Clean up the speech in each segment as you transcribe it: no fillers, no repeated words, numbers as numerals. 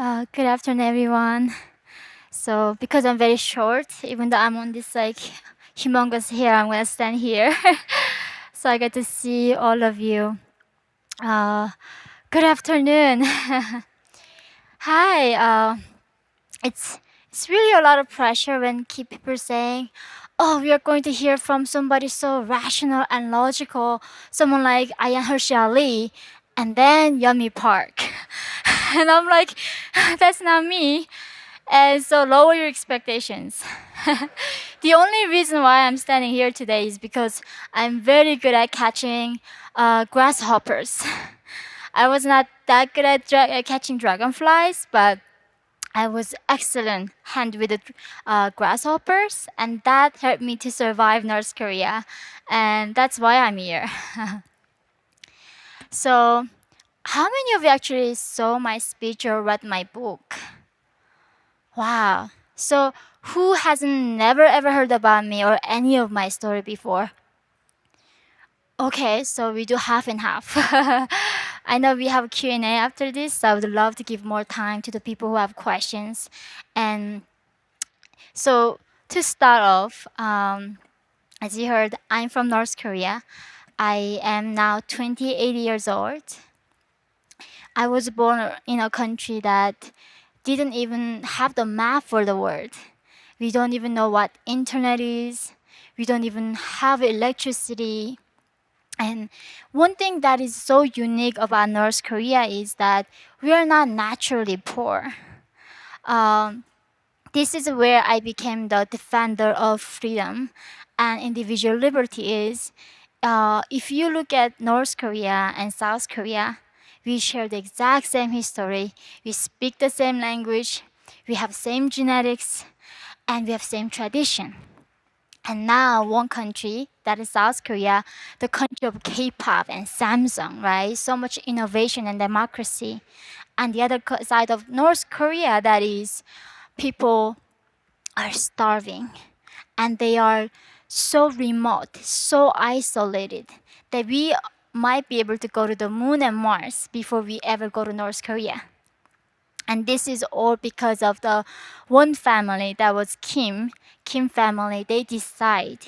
Good afternoon, everyone. So, because I'm very short, even though I'm on this like humongous hill, I'm gonna stand here. So I get to see all of you. Uh, Good afternoon. Hi. It's it's really a lot of pressure when keep people saying, "Oh, we are going to hear from somebody so rational and logical, someone like Ayan Hershey Ali, and then Yeonmi Park," and I'm like, "That's not me." And so lower your expectations. The only reason why I'm standing here today is because I'm very good at catching grasshoppers. I was not that good at catching dragonflies, but I was excellent hand with the grasshoppers, and that helped me to survive North Korea, and that's why I'm here. So, how many of you actually saw my speech or read my book? Wow. So, who hasn't never ever heard about me or any of my story before? Okay, so we do half and half. I know we have Q&A after this, so I would love to give more time to the people who have questions. And so, to start off, as you heard, I'm from North Korea. I am now 28 years old. I was born in a country that didn't even have the map for the world. We don't even know what internet is. We don't even have electricity. And one thing that is so unique about North Korea is that we are not naturally poor. Um, this is where I became the defender of freedom and individual liberty is if you look at North Korea and South Korea, we share the exact same history. We speak the same language. We have same genetics, and we have same tradition. And now one country, that is South Korea, the country of K-pop and Samsung, right? So much innovation and democracy. And the other side of North Korea, that is people are starving and they are so remote, so isolated that we might be able to go to the moon and Mars before we ever go to North Korea. And this is all because of the one family that was Kim family. They decide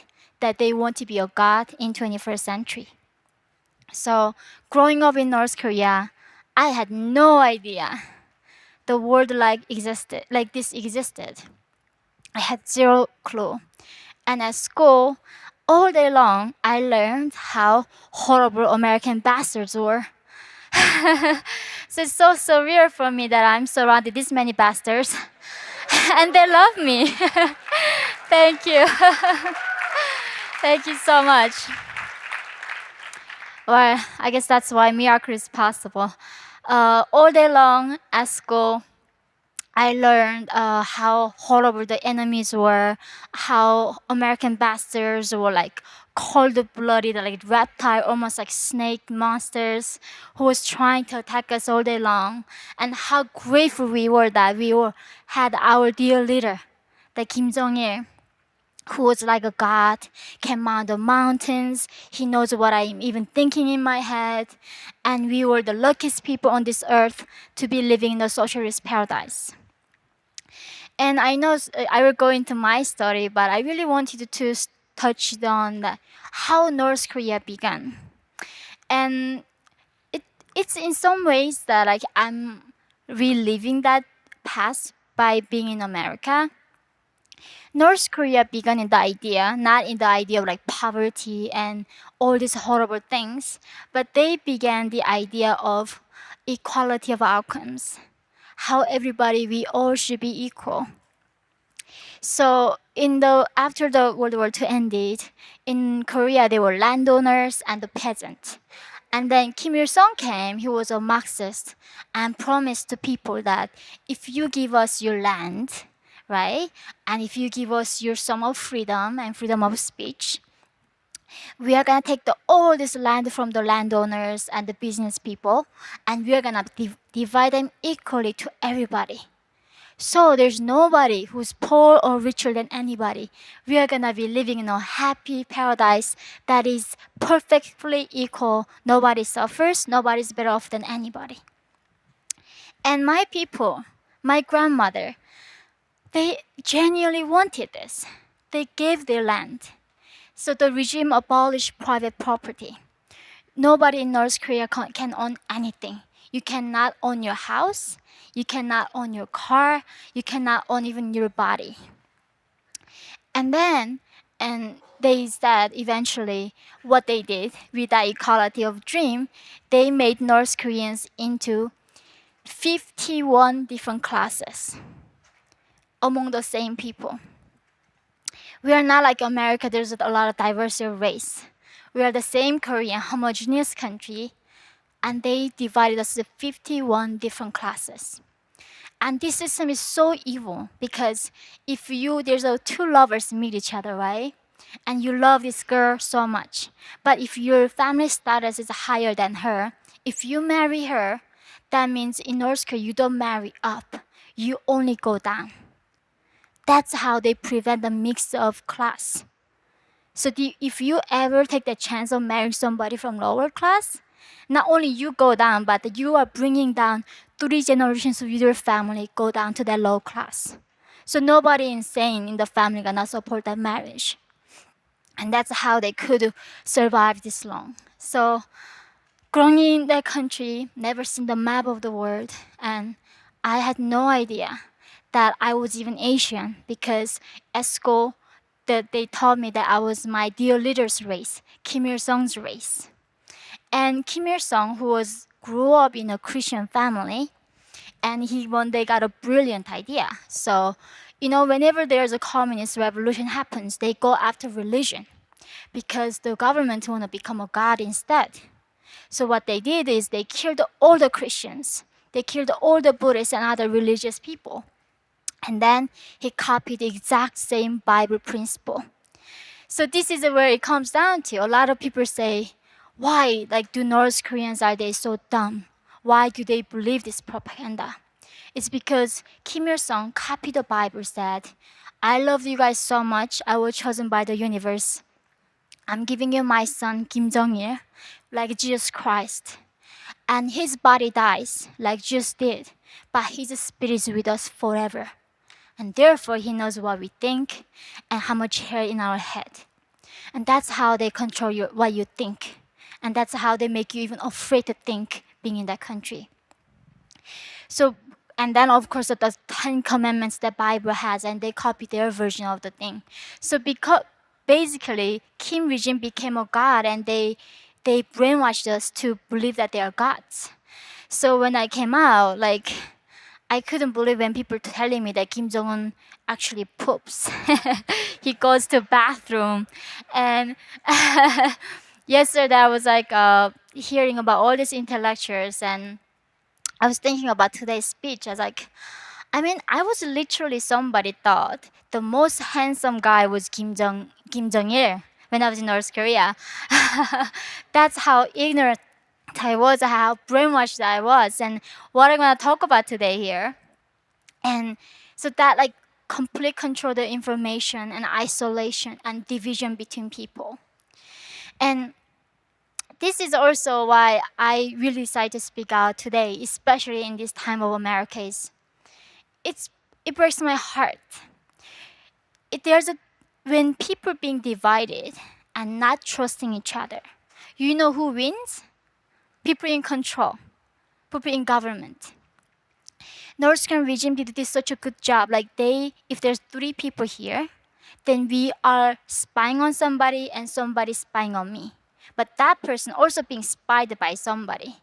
that they want to be a god in 21st century. So growing up in North Korea, I had no idea the world like this existed. I had zero clue. And at school, all day long, I learned how horrible American bastards were. So it's so surreal for me that I'm surrounded this many bastards, and they love me. Thank you. Thank you so much. Well, I guess that's why miracle is possible. All day long at school, I learned how horrible the enemies were, how American bastards were like cold-blooded, like reptile, almost like snake monsters who was trying to attack us all day long, and how grateful we were that had our dear leader, the Kim Jong-il, who was like a god, can mount the mountains. He knows what I'm even thinking in my head, and we were the luckiest people on this earth to be living in a socialist paradise. And I know I will go into my story, but I really wanted to touch on how North Korea began. And it's in some ways that like I'm reliving that past by being in America. North Korea began in the idea, not in the idea of like poverty and all these horrible things, but they began the idea of equality of outcomes. How everybody, we all should be equal. So after the World War II ended, in Korea there were landowners and the peasants. And then Kim Il Sung came. He was a Marxist and promised to people that if you give us your land, right, and if you give us your some of freedom and freedom of speech, we are gonna take all this land from the landowners and the business people, and we are gonna divide them equally to everybody. So there's nobody who's poor or richer than anybody. We are gonna be living in a happy paradise that is perfectly equal. Nobody suffers, nobody's better off than anybody. And my people, My grandmother, they genuinely wanted this. They gave their land. So the regime abolished private property. Nobody in North Korea can own anything. You cannot own your house, you cannot own your car, you cannot own even your body. And then, and they said eventually what they did with that equality of dream, they made North Koreans into 51 different classes among the same people. We are not like America, there's a lot of diversity of race. We are the same Korean homogeneous country, and they divided us into 51 different classes. And this system is so evil because if there's two lovers meet each other, right? And you love this girl so much, but if your family status is higher than her, if you marry her, that means in North Korea you don't marry up, you only go down. That's how they prevent the mix of class. So if you ever take the chance of marrying somebody from lower class, not only you go down, but you are bringing down 3 generations of your family go down to the low class. So nobody insane in the family gonna support that marriage. And that's how they could survive this long. So growing in that country, never seen the map of the world, and I had no idea that I was even Asian because at school that they taught me that I was my dear leader's race, Kim Il Sung's race. And Kim Il Sung, who grew up in a Christian family, and he one day got a brilliant idea. So, whenever there's a communist revolution happens, they go after religion because the government want to become a god instead. So what they did is they killed all the Christians. They killed all the Buddhists and other religious people. And then he copied the exact same Bible principle. So this is where it comes down to. A lot of people say, why do North Koreans are they so dumb? Why do they believe this propaganda? It's because Kim Il Sung copied the Bible, said, I love you guys so much, I was chosen by the universe. I'm giving you my son Kim Jong-il, like Jesus Christ. And his body dies, like Jesus did, but his spirit is with us forever. And therefore, he knows what we think and how much hair in our head. And that's how they control what you think. And that's how they make you even afraid to think being in that country. So, and then of course the 10 commandments that Bible has, and they copy their version of the thing. So because basically Kim regime became a god, and they brainwashed us to believe that they are gods. So when I came out, I couldn't believe when people telling me that Kim Jong-un actually poops. He goes to bathroom. And yesterday I was hearing about all these intellectuals, and I was thinking about today's speech. I was like, I was literally somebody thought the most handsome guy was Kim Jong-il when I was in North Korea. That's how ignorant I was, how brainwashed I was, and what I'm gonna talk about today here. And so that complete control the information and isolation and division between people. And this is also why I really decided to speak out today, especially in this time of America. It breaks my heart. When people being divided and not trusting each other, you know who wins? People in control, people in government. North Korean regime did this such a good job. If there's 3 people here, then we are spying on somebody and somebody spying on me. But that person also being spied by somebody.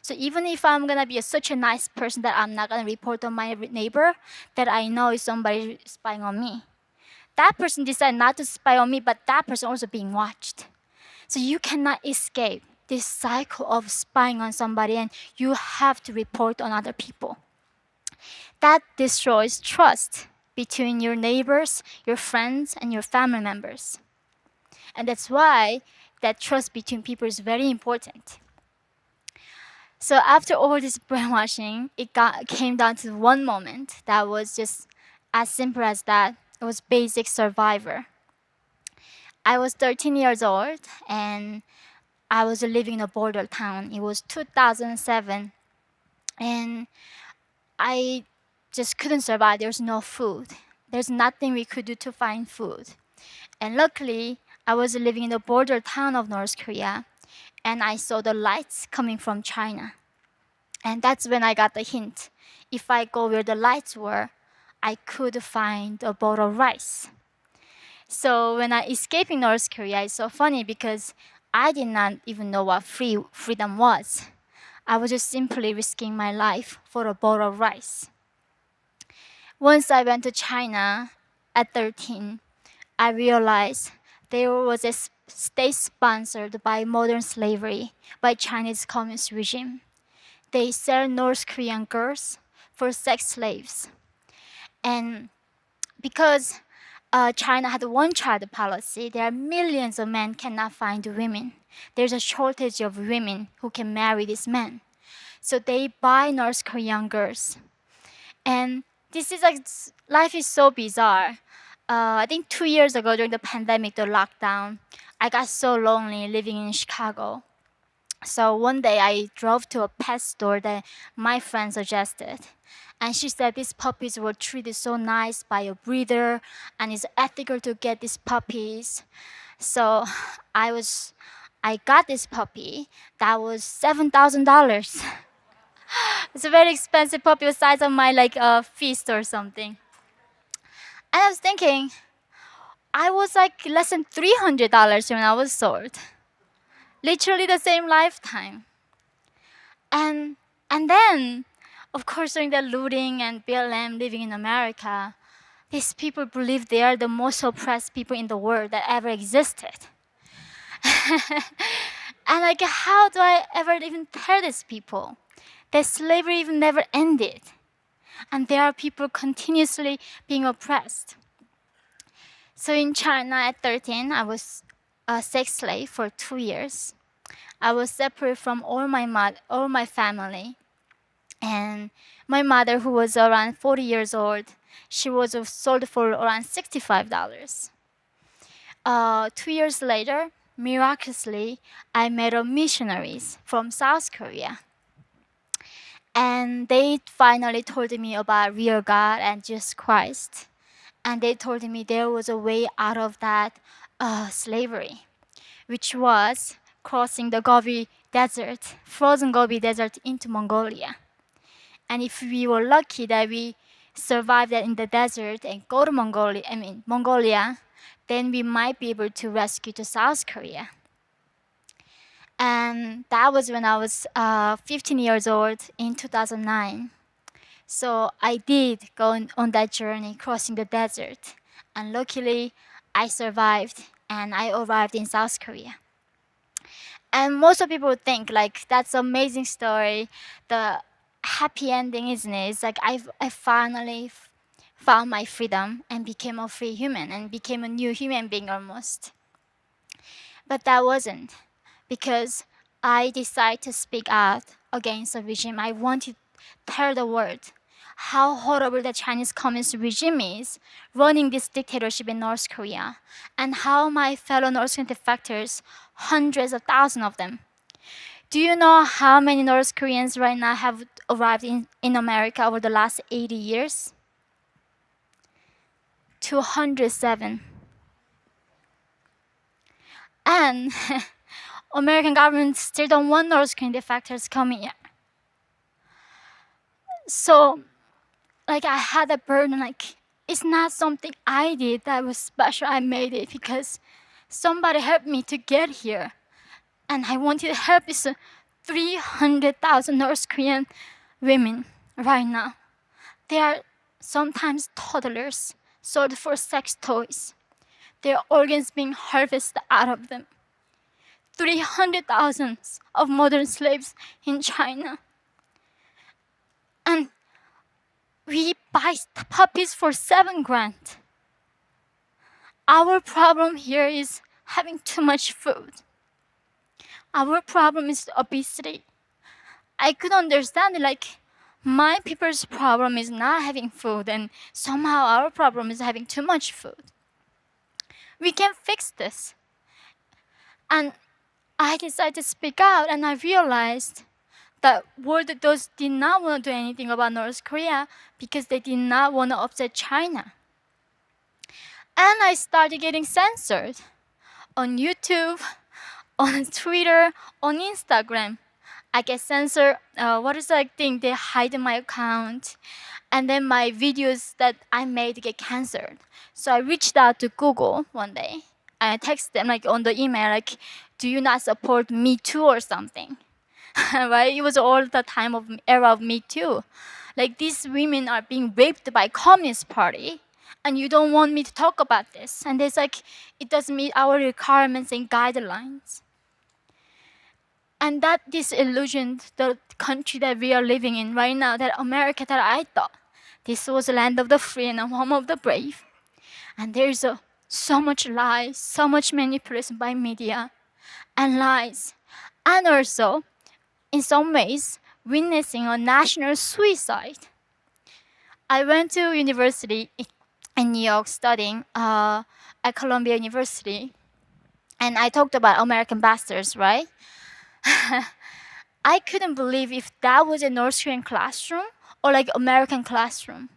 So even if I'm gonna be such a nice person that I'm not gonna report on my neighbor, that I know is somebody spying on me. That person decided not to spy on me, but that person also being watched. So you cannot escape this cycle of spying on somebody, and you have to report on other people. That destroys trust between your neighbors, your friends, and your family members. And that's why that trust between people is very important. So after all this brainwashing, came down to one moment that was just as simple as that. It was basic survivor. I was 13 years old, and I was living in a border town. It was 2007, and I just couldn't survive. There's no food. There's nothing we could do to find food. And luckily, I was living in the border town of North Korea, and I saw the lights coming from China. And that's when I got the hint. If I go where the lights were, I could find a bowl of rice. So when I escaping North Korea, it's so funny because I did not even know what freedom was. I was just simply risking my life for a bowl of rice. Once I went to China at 13, I realized there was a state sponsored by modern slavery by Chinese communist regime. They sell North Korean girls for sex slaves. And because China had a one-child policy, there are millions of men cannot find women. There's a shortage of women who can marry these men. So they buy North Korean girls. And this is like, life is so bizarre. I think 2 years ago during the pandemic, the lockdown, I got so lonely living in Chicago. So one day I drove to a pet store that my friend suggested. And she said these puppies were treated so nice by a breeder and it's ethical to get these puppies. So I got this puppy that was $7,000. It's a very expensive puppy the size of my fist or something. And I was thinking, I was like less than $300 when I was sold. Literally the same lifetime. And and then, of course, during the looting and BLM living in America, these people believe they are the most oppressed people in the world that ever existed. And like, how do I ever even tell these people that slavery even never ended? And there are people continuously being oppressed. So in China at 13, I was a sex slave for 2 years. I was separate from all my family. And my mother, who was around 40 years old, she was sold for around $65. 2 years later, miraculously, I met a missionaries from South Korea. And they finally told me about real God and Jesus Christ. And they told me there was a way out of that slavery, which was crossing the Gobi Desert, frozen Gobi Desert into Mongolia. And if we were lucky that we survived that in the desert and go to Mongolia, then we might be able to rescue to South Korea. And that was when I was 15 years old in 2009. So I did go on that journey, crossing the desert. And luckily, I survived and I arrived in South Korea. And most of people think like that's an amazing story. The happy ending, isn't it? It's like I finally found my freedom and became a free human and became a new human being almost. But that wasn't, because I decided to speak out against the regime. I wanted to tell the world how horrible the Chinese communist regime is running this dictatorship in North Korea, and how my fellow North Korean defectors, hundreds of thousands of them. Do you know how many North Koreans right now have arrived in America over the last 80 years? 207. And American government still don't want North Korean defectors coming here. So, like, I had a burden, like, it's not something I did that was special. I made it because somebody helped me to get here. And I wanted to help these 300,000 North Korean women right now. They are sometimes toddlers sold for sex toys. Their organs being harvested out of them. 300,000 of modern slaves in China. And we buy puppies for $7,000. Our problem here is having too much food. Our problem is obesity. I could understand it, like, my people's problem is not having food, and somehow our problem is having too much food. We can fix this. And I decided to speak out, and I realized the world does did not want to do anything about North Korea because they did not want to upset China. And I started getting censored on YouTube, on Twitter, on Instagram. I get censored. What is that thing? They hide my account, and then my videos that I made get cancelled. So I reached out to Google one day. I texted them like on the email like, "Do you not support Me Too or something?" Right? It was all the time of era of Me Too. Like these women are being raped by Communist Party, and you don't want me to talk about this. And it's like it doesn't meet our requirements and guidelines. And that disillusioned the country that we are living in right now, that America that I thought this was the land of the free and the home of the brave. And there's so much lies, so much manipulation by media and lies. And also, in some ways, witnessing a national suicide. I went to university in New York studying at Columbia University, and I talked about American bastards, right? I couldn't believe if that was a North Korean classroom or like American classroom.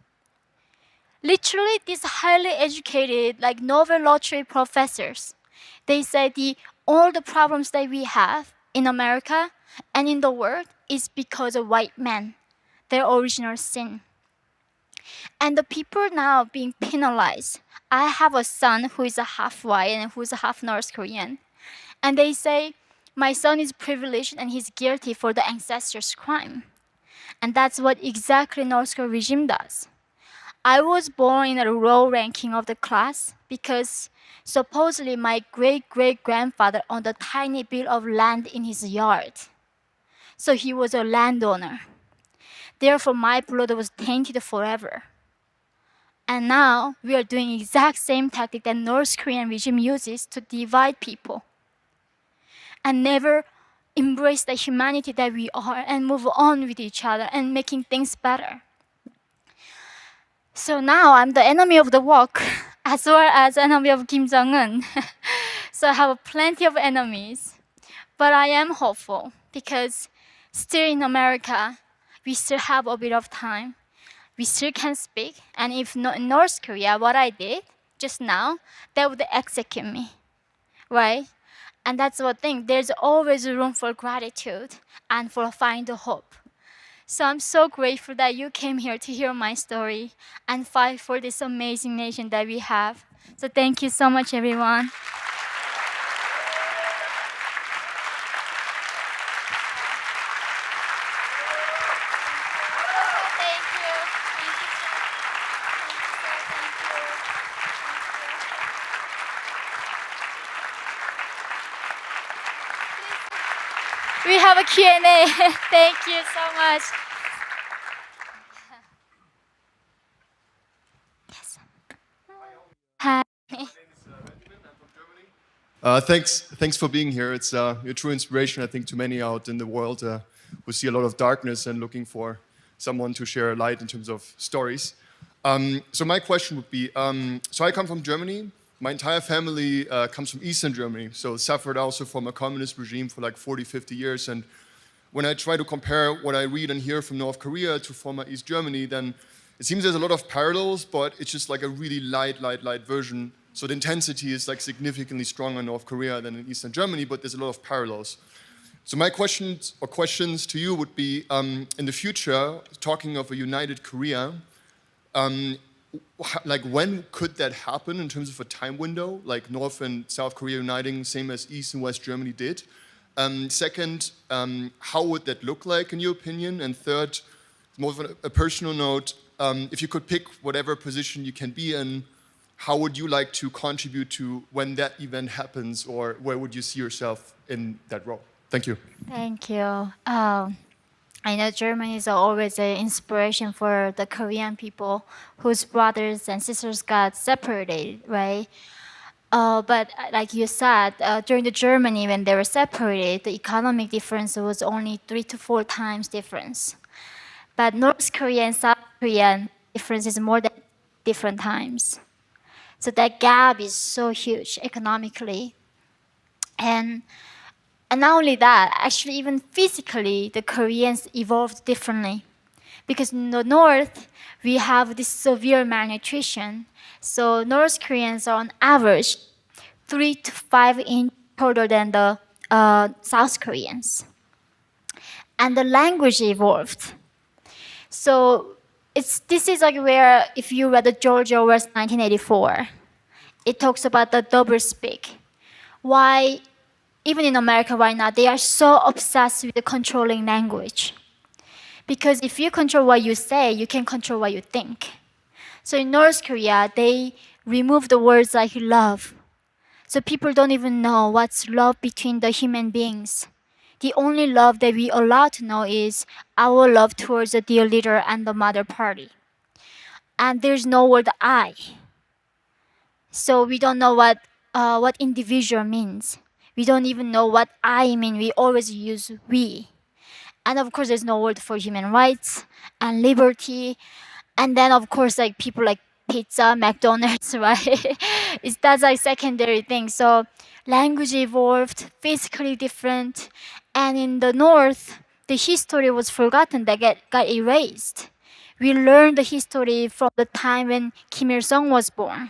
Literally, these highly educated, like Nobel laureate professors, they say all the problems that we have in America and in the world is because of white men, their original sin. And the people now being penalized. I have a son who is a half white and who's a half North Korean. And they say, my son is privileged and he's guilty for the ancestors' crime. And that's what exactly North Korean regime does. I was born in a low ranking of the class because supposedly my great-great-grandfather owned a tiny bit of land in his yard. So he was a landowner. Therefore, my blood was tainted forever. And now we are doing exact same tactic that North Korean regime uses to divide people and never embrace the humanity that we are and move on with each other and making things better. So now I'm the enemy of the walk as well as enemy of Kim Jong-un. So I have plenty of enemies, but I am hopeful because still in America, we still have a bit of time. We still can speak, and if not in North Korea, what I did just now, they would execute me, right? And that's one thing. There's always room for gratitude and for find hope. So I'm so grateful that you came here to hear my story and fight for this amazing nation that we have. So thank you so much, everyone. Thank you. Thank you, sir. We have a Q&A. Thank you so much. Yes. Hi. Thanks for being here. It's a true inspiration, I think, to many out in the world who see a lot of darkness and looking for someone to share light in terms of stories. So my question would be, so I come from Germany. My entire family comes from Eastern Germany, so suffered also from a communist regime for like 40, 50 years. And when I try to compare what I read and hear from North Korea to former East Germany, then it seems there's a lot of parallels, but it's just like a really light version. So the intensity is like significantly stronger in North Korea than in Eastern Germany, but there's a lot of parallels. So my questions to you would be, in the future, talking of a united Korea, like when could that happen in terms of a time window, like North and South Korea uniting, same as East and West Germany did? Second, how would that look like in your opinion? And third, more of a personal note, if you could pick whatever position you can be in, how would you like to contribute to when that event happens, or where would you see yourself in that role? Thank you. Thank you. I know Germany is always an inspiration for the Korean people whose brothers and sisters got separated, right? But like you said, during the Germany when they were separated, the economic difference was only 3 to 4 times difference. But North Korea and South Korean difference is more than different times. So that gap is so huge economically. And And not only that, actually, even physically, the Koreans evolved differently. Because in the north, we have this severe malnutrition. So North Koreans are on average 3 to 5 inches taller than the South Koreans. And the language evolved. So this is like where if you read the George Orwell's 1984, it talks about the double speak. Why even in America right now they are so obsessed with the controlling language. Because if you control what you say, you can control what you think. So in North Korea, they remove the words like love. So people don't even know what's love between the human beings. The only love that we allowed to know is our love towards the dear leader and the mother party. And there's no word I. So we don't know what individual means. We don't even know what I mean. We always use we. And of course, there's no word for human rights and liberty. And then, of course, like people like pizza, McDonald's, right? That's like secondary thing. So language evolved, physically different. And in the North, the history was forgotten, that got erased. We learned the history from the time when Kim Il sung was born.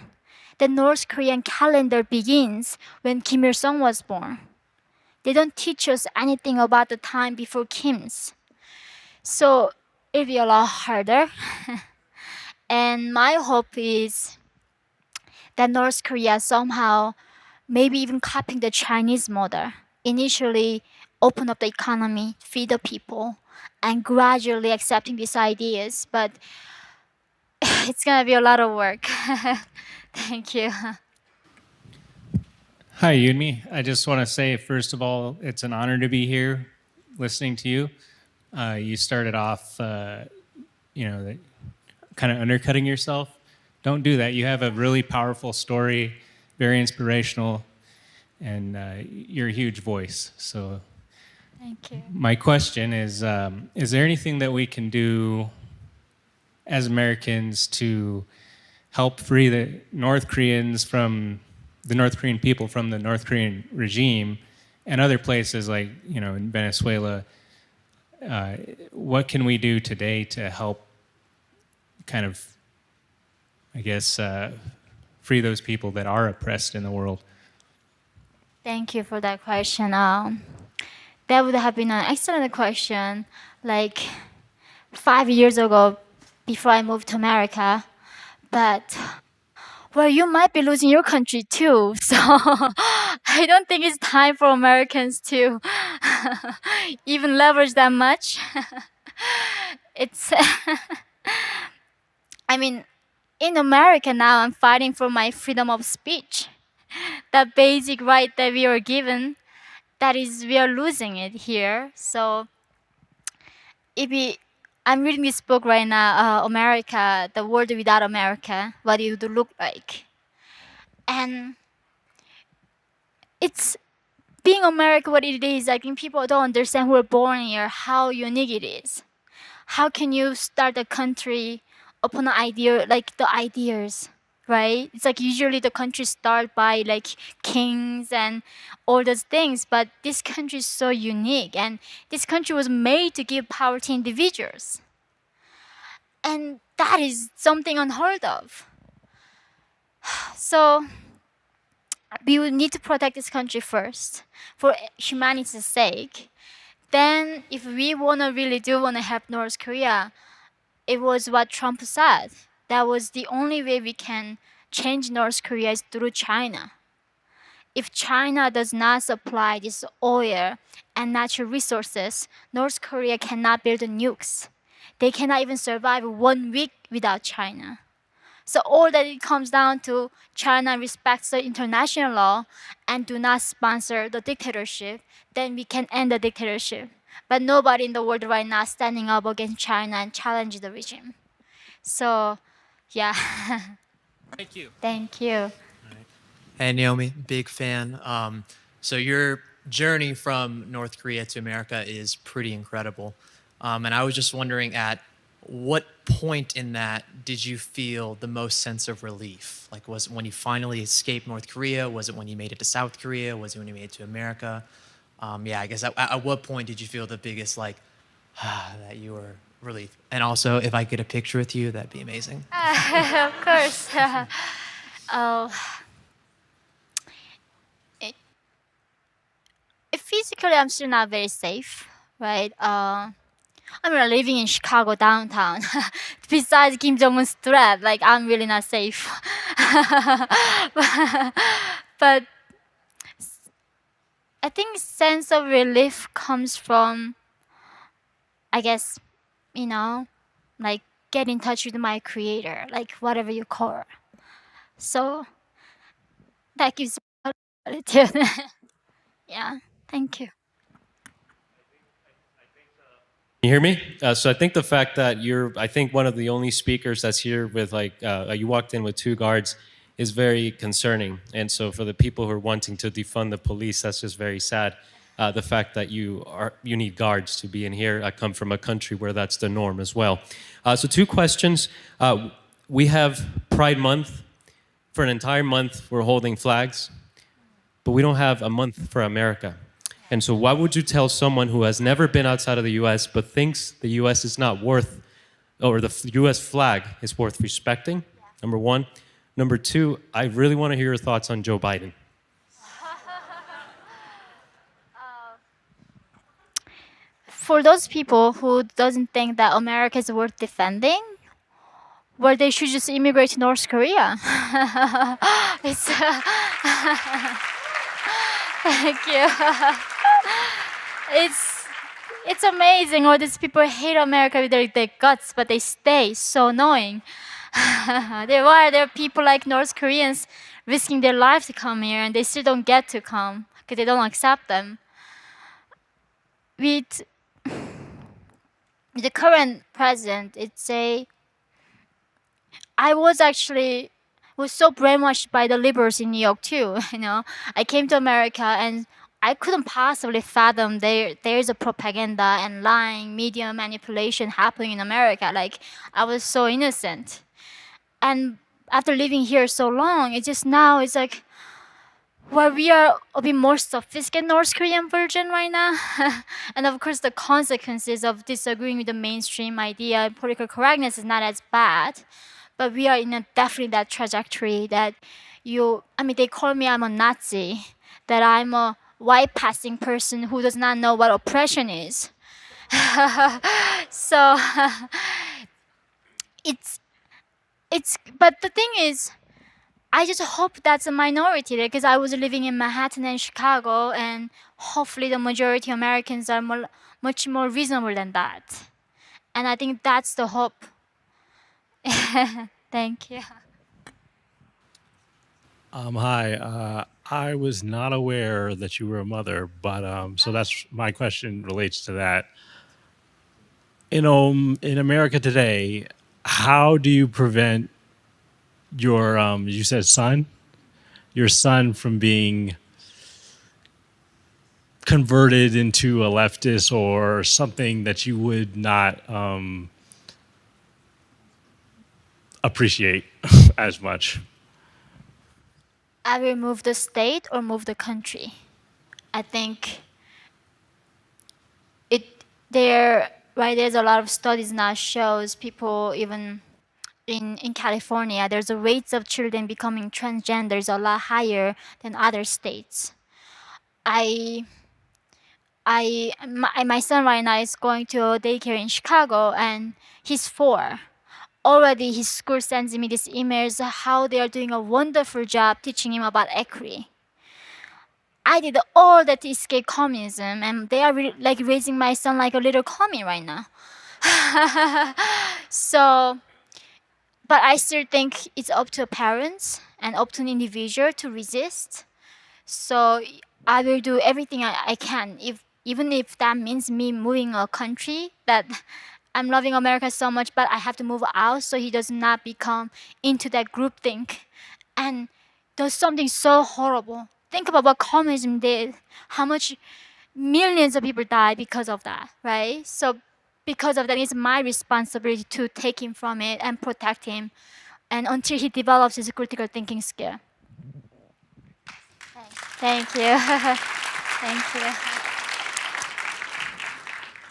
The North Korean calendar begins when Kim Il sung was born. They don't teach us anything about the time before Kim's. So it'll be a lot harder. And my hope is that North Korea somehow, maybe even copying the Chinese model, initially open up the economy, feed the people, and gradually accepting these ideas. But it's gonna be a lot of work. Thank you. Hi, Yeonmi. I just want to say, first of all, it's an honor to be here listening to you. You started off, kind of undercutting yourself. Don't do that. You have a really powerful story, very inspirational, and you're a huge voice. So, Thank you. my question is there anything that we can do as Americans to help free the North Koreans from the North Korean people from the North Korean regime and other places like, in Venezuela? What can we do today to help kind of, I guess, free those people that are oppressed in the world? Thank you for that question. That would have been an excellent question. Like 5 years ago, before I moved to America, but well, you might be losing your country too. So I don't think it's time for Americans to even leverage that much. It's, I mean, in America now, I'm fighting for my freedom of speech. That basic right that we are given, we are losing it here. So if we, I'm reading this book right now, America, the world without America, what it would look like. And it's being America what it is. I think people don't understand who are born here, how unique it is. How can you start a country upon an idea like the ideas, right? It's like usually the country start by like kings and all those things, but this country is so unique, and this country was made to give power to individuals, and that is something unheard of. So we would need to protect this country first for humanity's sake. Then, if we really do want to help North Korea, it was what Trump said. That was the only way we can change North Korea is through China. If China does not supply this oil and natural resources, North Korea cannot build nukes. They cannot even survive 1 week without China. So all that it comes down to, China respects the international law and do not sponsor the dictatorship, then we can end the dictatorship. But nobody in the world right now is standing up against China and challenge the regime. So, yeah. Thank you. Thank you. Hey, Naomi, big fan. So your journey from North Korea to America is pretty incredible. And I was just wondering, at what point in that did you feel the most sense of relief? Like, was it when you finally escaped North Korea? Was it when you made it to South Korea? Was it when you made it to America? Yeah, I guess at what point did you feel the biggest like that you were relieved? And also, if I get a picture with you, that'd be amazing. Of course. Oh, it, physically, I'm still not very safe, right? I'm really living in Chicago downtown. Besides Kim Jong Un's threat, like I'm really not safe. But I think sense of relief comes from, I guess, you know, like get in touch with my creator, like whatever you call her. So that gives me gratitude. Yeah, thank you. You hear me? So I think the fact that you're, I think one of the only speakers that's here with like, you walked in with two guards is very concerning. And so for the people who are wanting to defund the police, that's just very sad. The fact that you need guards to be in here. I come from a country where that's the norm as well. So two questions. We have Pride Month. For an entire month, we're holding flags, but we don't have a month for America. And so, what would you tell someone who has never been outside of the US but thinks the US is not worth, or the US flag is worth respecting? Number one. Number two, I really want to hear your thoughts on Joe Biden. For those people who doesn't think that America is worth defending, well, they should just immigrate to North Korea. It's thank you. it's it's amazing how these people hate America with their guts, but they stay. So annoying. There are people like North Koreans risking their lives to come here, and they still don't get to come because they don't accept them. With the current president, it's a I was actually was so brainwashed by the liberals in New York too. I came to America and I couldn't possibly fathom there's a propaganda and lying, media manipulation happening in America. Like I was so innocent, and after living here so long, it's just now it's like, well, we are a bit more sophisticated North Korean version right now. And of course, the consequences of disagreeing with the mainstream idea and political correctness is not as bad. But we are in a definitely that trajectory that they call me I'm a Nazi, that I'm a white passing person who does not know what oppression is. So but the thing is, I just hope that's a minority because I was living in Manhattan and Chicago, and hopefully the majority Americans are much more reasonable than that. And I think that's the hope. Thank you. Hi. I was not aware that you were a mother, but so that's my question relates to that. In America today, how do you prevent your you said son, your son from being converted into a leftist or something that you would not appreciate as much? I will move the state or move the country. I think there's a lot of studies now shows people even in California, there's a rates of children becoming transgenders a lot higher than other states. My son right now is going to a daycare in Chicago, and he's 4. Already his school sends me these emails how they are doing a wonderful job teaching him about equity. I did all that to escape communism, and they are like raising my son like a little commie right now. So, but I still think it's up to parents and up to an individual to resist. So I will do everything I can, even if that means me moving a country that I'm loving America so much, but I have to move out so he does not become into that groupthink and does something so horrible. Think about what communism did, how much millions of people died because of that, right? So because of that, it's my responsibility to take him from it and protect him, and until he develops his critical thinking skill. Thank you. Thank you.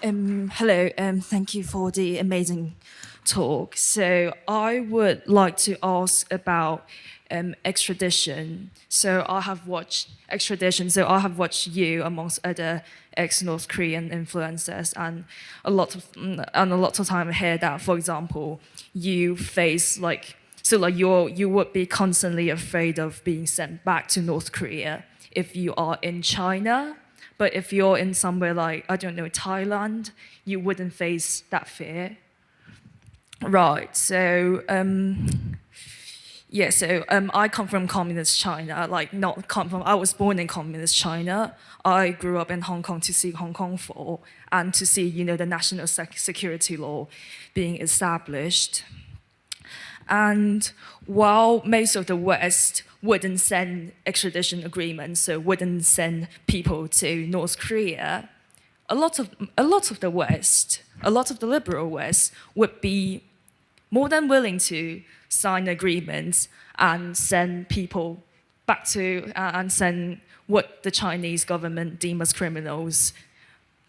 Hello, thank you for the amazing talk. So I would like to ask about extradition. So I have watched extradition. So I have watched you amongst other ex-North Korean influencers, and a lot of time I hear that, for example, you face like you would be constantly afraid of being sent back to North Korea if you are in China. But if you're in somewhere like, I don't know, Thailand, you wouldn't face that fear. Right. So, I come from communist China. Like, not come from, I was born in communist China. I grew up in Hong Kong to see Hong Kong fall and to see, the national security law being established. And while most of the West wouldn't send extradition agreements, so wouldn't send people to North Korea, a lot of the West, a lot of the liberal West would be more than willing to sign agreements and send people back to and send what the Chinese government deem as criminals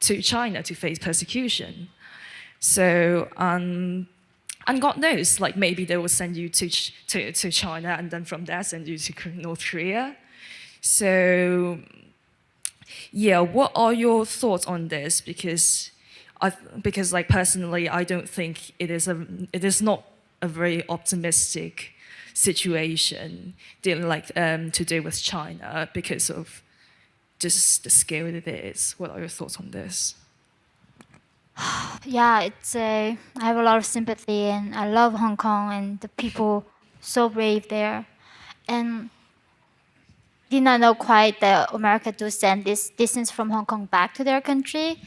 to China to face persecution. So, and God knows, like maybe they will send you to China and then from there send you to North Korea. So, yeah, what are your thoughts on this? Because like personally, I don't think it is not a very optimistic situation to do with China because of just the scale that it is. What are your thoughts on this? Yeah, I have a lot of sympathy, and I love Hong Kong and the people so brave there. And did not know quite that America do send this distance from Hong Kong back to their country.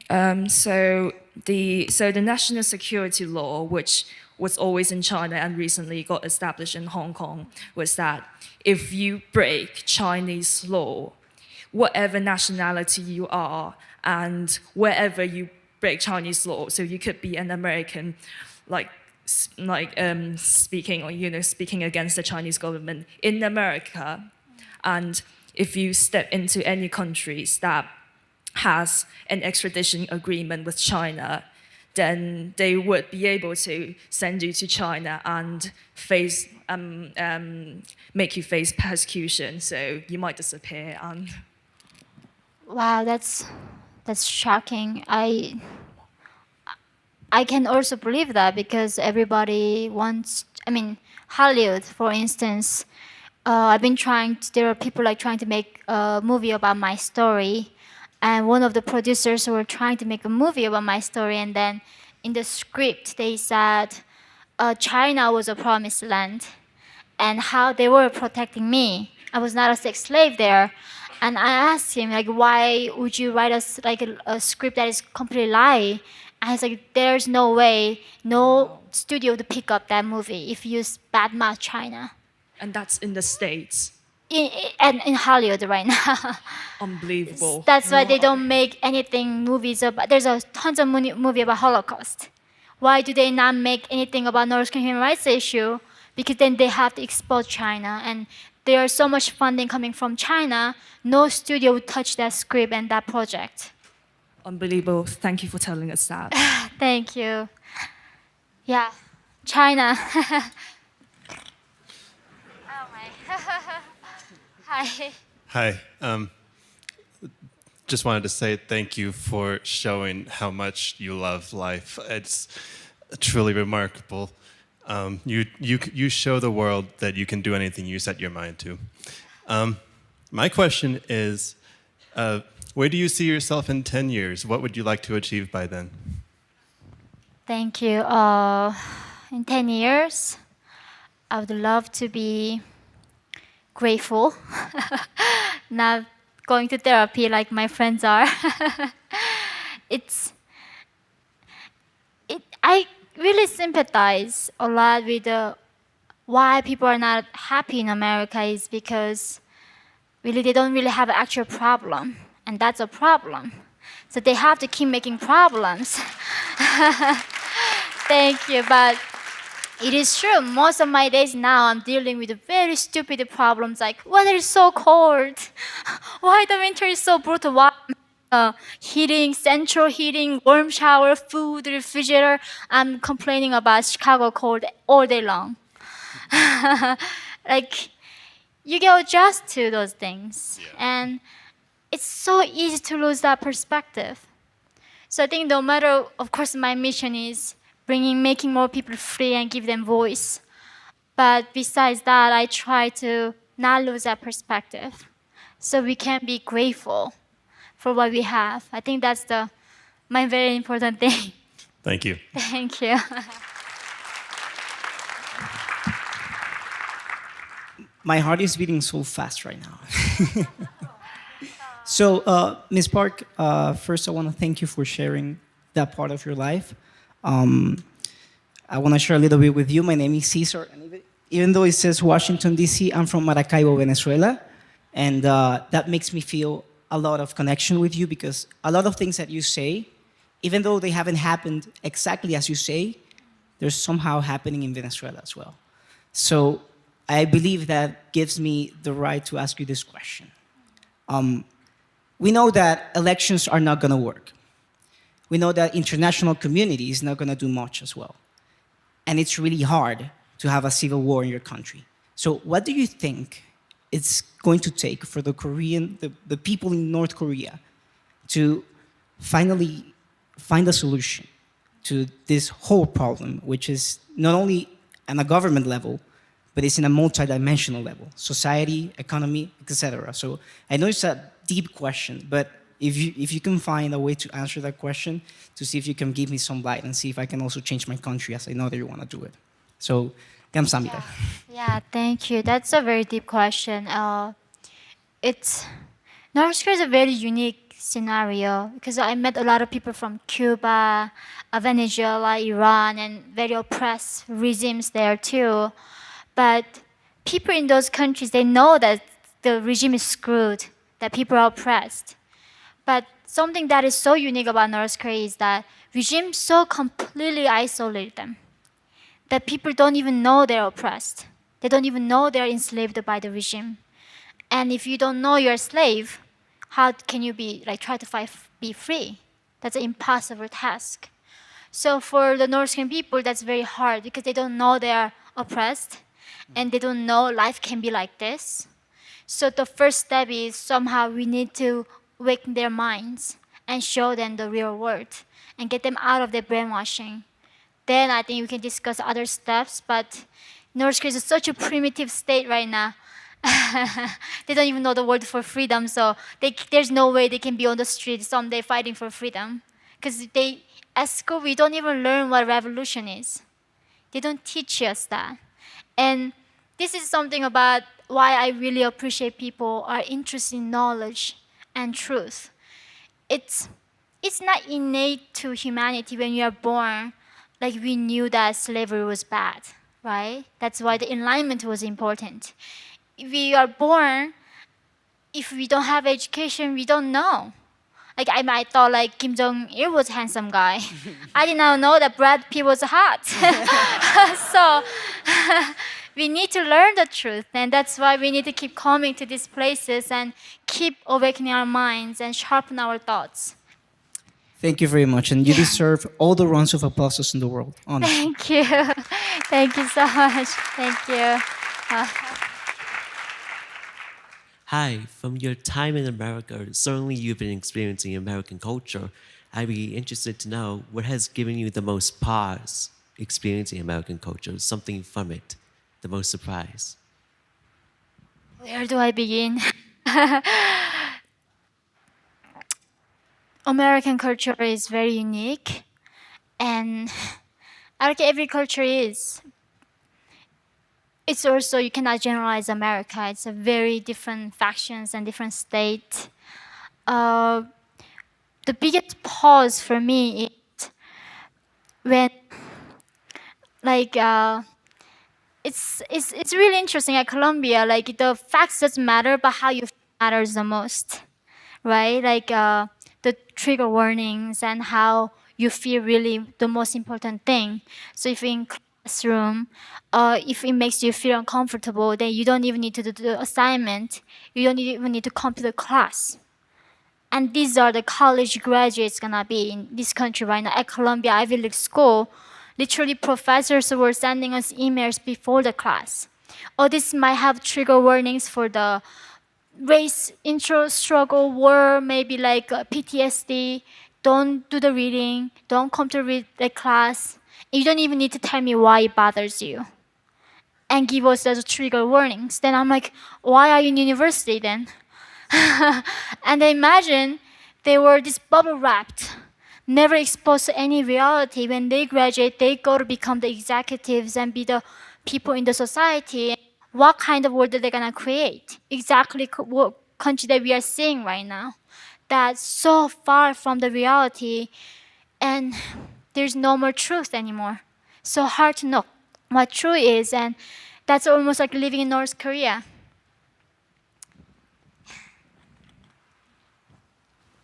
So the national security law, which was always in China and recently got established in Hong Kong, was that if you break Chinese law, whatever nationality you are and wherever you break Chinese law, so you could be an American, like speaking or speaking against the Chinese government in America, and if you step into any countries that has an extradition agreement with China, then they would be able to send you to China and make you face persecution. So you might disappear. And Wow, that's shocking. I can also believe that because everybody wants. I mean, Hollywood, for instance. I've been there are people like trying to make a movie about my story, and one of the producers were trying to make a movie about my story, and then in the script they said China was a promised land, and how they were protecting me. I was not a sex slave there, and I asked him like, why would you write a script that is completely lie? And he's like, there's no way, no studio to pick up that movie if you badmouth China. that's in the States. And in Hollywood right now. Unbelievable. That's why they don't make movies about. There's a tons of movie about Holocaust. Why do they not make anything about North Korean human rights issue? Because then they have to expose China, and there's so much funding coming from China. No studio would touch that script and that project. Unbelievable. Thank you for telling us that. Thank you. Yeah, China. Oh my. Hi. Hi. Just wanted to say thank you for showing how much you love life. It's truly remarkable. You show the world that you can do anything you set your mind to. My question is, where do you see yourself in 10 years? What would you like to achieve by then? Thank you. In 10 years, I would love to be grateful, not going to therapy like my friends are. I really sympathize a lot with why people are not happy in America is because really they don't really have an actual problem, and that's a problem. So they have to keep making problems. Thank you, but it is true. Most of my days now, I'm dealing with very stupid problems like weather is so cold, why the winter is so brutal, why heating, central heating, warm shower, food, refrigerator. I'm complaining about Chicago cold all day long. Like, you get adjust to those things, and it's so easy to lose that perspective. So I think no matter, of course, my mission is making more people free and give them voice. But besides that, I try to not lose that perspective, so we can be grateful for what we have. I think that's my very important thing. Thank you. Thank you. My heart is beating so fast right now. So, Ms. Park, first I want to thank you for sharing that part of your life. I want to share a little bit with you. My name is Cesar, and even though it says Washington, D.C., I'm from Maracaibo, Venezuela, and that makes me feel a lot of connection with you because a lot of things that you say, even though they haven't happened exactly as you say, they're somehow happening in Venezuela as well. So I believe that gives me the right to ask you this question. We know that elections are not going to work. We know that international community is not going to do much as well. And it's really hard to have a civil war in your country. So what do you think it's going to take for the people in North Korea to finally find a solution to this whole problem, which is not only on a government level, but it's in a multidimensional level, society, economy, etc. So I know it's a deep question, but if you can find a way to answer that question, to see if you can give me some light and see if I can also change my country as I know that you want to do it. So, 감사합니다. Yeah, thank you. That's a very deep question. It's North Korea is a very unique scenario because I met a lot of people from Cuba, Venezuela, Iran, and very oppressed regimes there too. But people in those countries, they know that the regime is screwed, that people are oppressed. But something that is so unique about North Korea is that regime so completely isolate them that people don't even know they're oppressed. They don't even know they're enslaved by the regime. And if you don't know you're a slave, how can you try to be free? That's an impossible task. So for the North Korean people, that's very hard because they don't know they're oppressed, and they don't know life can be like this. So the first step is somehow we need to awaken their minds and show them the real world and get them out of their brainwashing. Then I think we can discuss other steps. But North Korea is such a primitive state right now. They don't even know the word for freedom, so there's no way they can be on the street someday fighting for freedom. Because at school, we don't even learn what revolution is. They don't teach us that. And this is something about why I really appreciate people are interested in knowledge and truth. It's not innate to humanity when you are born, like we knew that slavery was bad, right? That's why the enlightenment was important. If we are born, if we don't have education, we don't know. Like I might thought like Kim Jong Il was a handsome guy. I did not know that Brad Pitt was hot. So we need to learn the truth, and that's why we need to keep coming to these places and keep awakening our minds and sharpen our thoughts. Thank you very much, and you deserve all the rounds of applause in the world. Honestly. Thank you. Thank you so much. Thank you. Hi, from your time in America, certainly you've been experiencing American culture. I'd be interested to know what has given you the most pause experiencing American culture, something from it, the most surprise. Where do I begin? American culture is very unique, and I think every culture is. It's also, you cannot generalize America. It's a very different factions and different state. The biggest pause for me is when, like, it's really interesting at Colombia. Like the facts doesn't matter, but how you feel matters the most, right? Like the trigger warnings and how you feel really the most important thing. So if in classroom, if it makes you feel uncomfortable, then you don't even need to do the assignment. You don't even need to come to the class. And these are the college graduates gonna be in this country right now at Columbia Ivy League school. Literally, professors were sending us emails before the class. Oh, this might have trigger warnings for the race intro struggle war, maybe like PTSD. Don't do the reading. Don't come to read the class. You don't even need to tell me why it bothers you and give us those trigger warnings. Then I'm like, why are you in university then? And I imagine they were this bubble wrapped, never exposed to any reality. When they graduate, they go to become the executives and be the people in the society. What kind of world are they gonna create? Exactly what country that we are seeing right now. That's so far from the reality, and there's no more truth anymore. So hard to know what truth is, and that's almost like living in North Korea.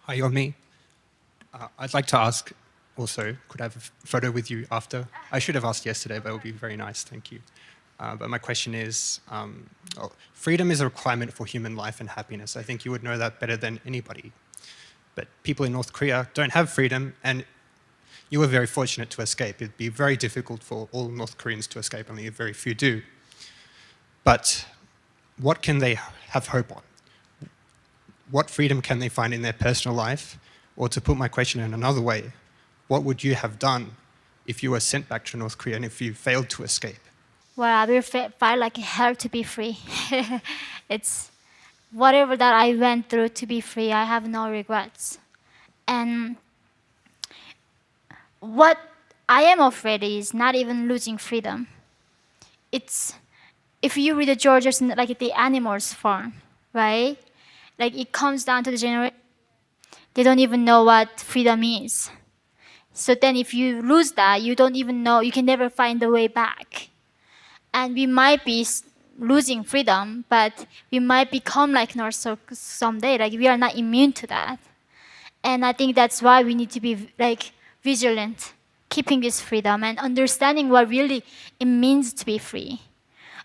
Hi, Yeonmi. I'd like to ask also, could I have a photo with you after? I should have asked yesterday, but it would be very nice, thank you. But my question is, freedom is a requirement for human life and happiness. I think you would know that better than anybody. But people in North Korea don't have freedom, and you were very fortunate to escape. It'd be very difficult for all North Koreans to escape, only very few do. But what can they have hope on? What freedom can they find in their personal life? Or to put my question in another way, what would you have done if you were sent back to North Korea and if you failed to escape? Well, I will fight like hell to be free. It's whatever that I went through to be free, I have no regrets. And what I am afraid is not even losing freedom. It's if you read the George's like the animals farm, right? Like it comes down to the generation. They don't even know what freedom is. So then if you lose that, you don't even know, you can never find the way back. And we might be losing freedom, but we might become like North someday. Like we are not immune to that. And I think that's why we need to be like vigilant, keeping this freedom and understanding what really it means to be free.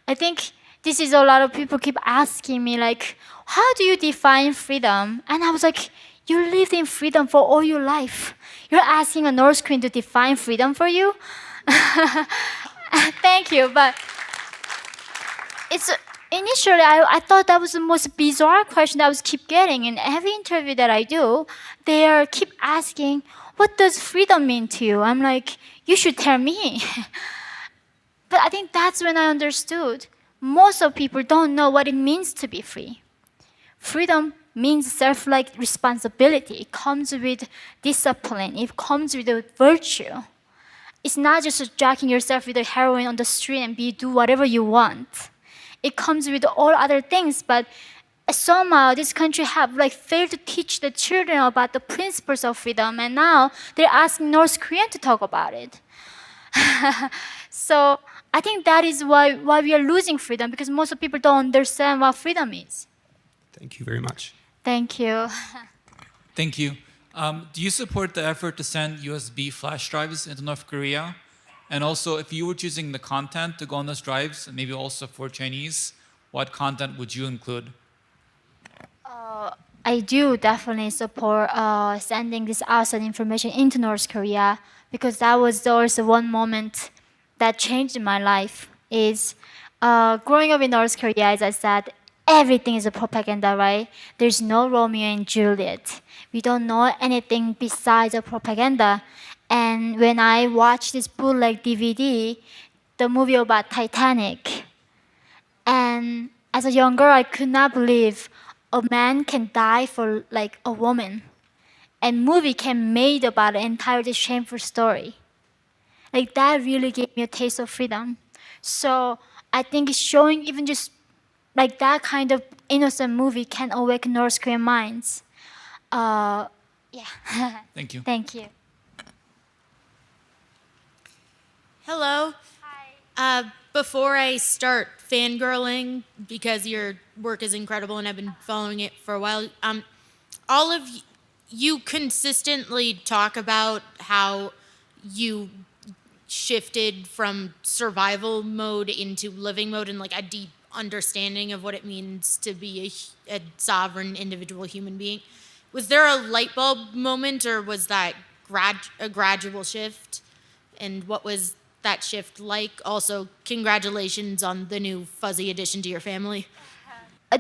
I think this is a lot of people keep asking me like, how do you define freedom? And I was like, you lived in freedom for all your life. You're asking a North Korean to define freedom for you? Thank you, but it's initially I thought that was the most bizarre question that I was keep getting in every interview that I do. They are keep asking, "What does freedom mean to you?" I'm like, "You should tell me." But I think that's when I understood. Most of people don't know what it means to be free. Freedom means self-like responsibility. It comes with discipline. It comes with virtue. It's not just jacking yourself with the heroin on the street and do whatever you want. It comes with all other things, but somehow this country have like failed to teach the children about the principles of freedom, and now they're asking North Korean to talk about it. So I think that is why we are losing freedom, because most of people don't understand what freedom is. Thank you very much. Thank you. Thank you. Do you support the effort to send USB flash drives into North Korea? And also, if you were choosing the content to go on those drives, maybe also for Chinese, what content would you include? I do definitely support sending this outside information into North Korea, because that was also one moment that changed my life. Is growing up in North Korea, as I said, everything is a propaganda, right? There's no Romeo and Juliet. We don't know anything besides a propaganda. And when I watched this bootleg DVD, the movie about Titanic, and as a young girl, I could not believe a man can die for like a woman, and movie can made about an entirely shameful story. Like that really gave me a taste of freedom. So I think showing even just like that kind of innocent movie can awaken North Korean minds. Yeah. Thank you. Thank you. Hello. Hi. Before I start fangirling, because your work is incredible and I've been following it for a while, all of you consistently talk about how you shifted from survival mode into living mode and like a deep understanding of what it means to be a sovereign individual human being, Was there a light bulb moment, or was that a gradual shift? And what was that shift like? Also, congratulations on the new fuzzy addition to your family.